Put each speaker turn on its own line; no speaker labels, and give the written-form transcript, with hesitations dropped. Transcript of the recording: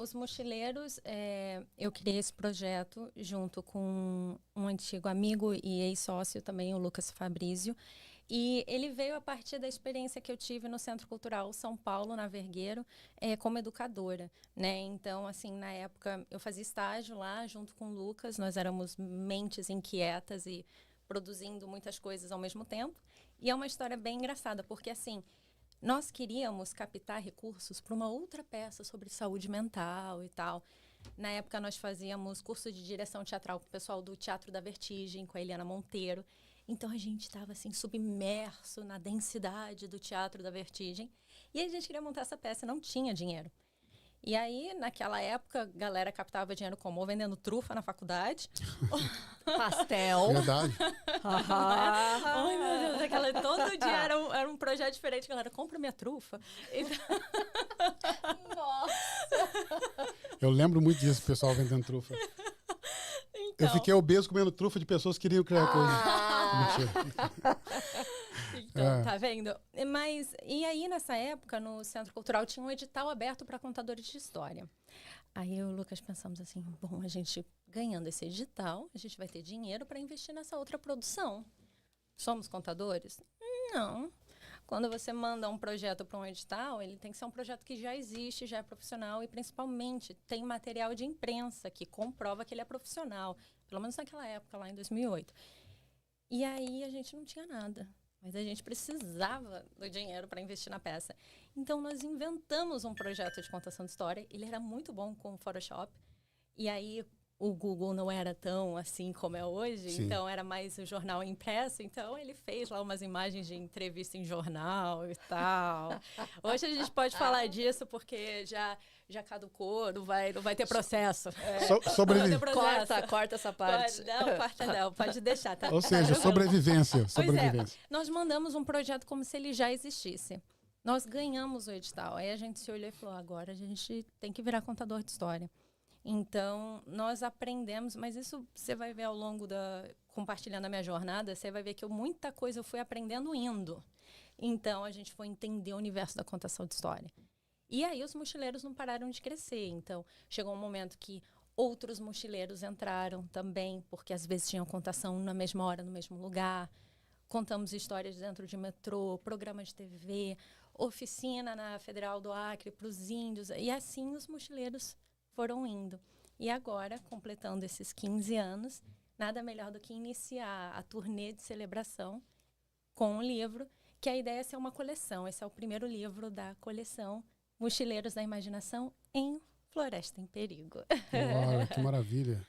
os mochileiros, eu criei esse projeto junto com um antigo amigo e ex-sócio também, o Lucas Fabrício. E ele veio a partir da experiência que eu tive no Centro Cultural São Paulo, na Vergueiro, como educadora, né? Então, assim, na época, eu fazia estágio lá junto com o Lucas. Nós éramos mentes inquietas e produzindo muitas coisas ao mesmo tempo. E é uma história bem engraçada, porque, assim, nós queríamos captar recursos para uma outra peça sobre saúde mental e tal. Na época, nós fazíamos curso de direção teatral com o pessoal do Teatro da Vertigem, com a Eliana Monteiro. Então, a gente estava, assim, submerso na densidade do Teatro da Vertigem. E a gente queria montar essa peça, não tinha dinheiro. E aí, naquela época, a galera captava dinheiro como? Ou vendendo trufa na faculdade.
Pastel.
Verdade.
Ai, meu Deus, todo dia era um projeto diferente. Galera, compra minha trufa. Então...
Nossa!
Eu lembro muito disso, o pessoal vendendo trufa.
Então...
Eu fiquei obeso comendo trufa de pessoas que queriam criar coisa. Mentira.
Então, tá vendo? Mas, e aí, nessa época, no Centro Cultural, tinha um edital aberto para contadores de história. Aí eu e o Lucas pensamos assim, bom, a gente ganhando esse edital, a gente vai ter dinheiro para investir nessa outra produção. Somos contadores? Não. Quando você manda um projeto para um edital, ele tem que ser um projeto que já existe, já é profissional e, principalmente, tem material de imprensa que comprova que ele é profissional. Pelo menos naquela época, lá em 2008. E aí, a gente não tinha nada. Mas a gente precisava do dinheiro para investir na peça. Então, nós inventamos um projeto de contação de história. Ele era muito bom com o Photoshop. E aí, o Google não era tão assim como é hoje.
Sim.
Então, era mais o jornal impresso. Então, ele fez lá umas imagens de entrevista em jornal e tal. Hoje, a gente pode falar disso porque já caducou, não vai ter processo.
Corta essa parte.
Não, pode deixar. Tá,
Ou seja, sobrevivência.
Nós mandamos um projeto como se ele já existisse. Nós ganhamos o edital. Aí a gente se olhou e falou, agora a gente tem que virar contador de história. Então, nós aprendemos, mas isso você vai ver ao longo compartilhando a minha jornada, você vai ver que muita coisa eu fui aprendendo indo. Então, a gente foi entender o universo da contação de história. E aí, os mochileiros não pararam de crescer. Então, chegou um momento que outros mochileiros entraram também, porque às vezes tinham contação na mesma hora, no mesmo lugar. Contamos histórias dentro de metrô, programa de TV, oficina na Federal do Acre para os índios. E assim os mochileiros foram indo. E agora, completando esses 15 anos, nada melhor do que iniciar a turnê de celebração com um livro, que a ideia é ser uma coleção. Esse é o primeiro livro da coleção Mochileiros da Imaginação em Floresta em Perigo.
Uau, que maravilha.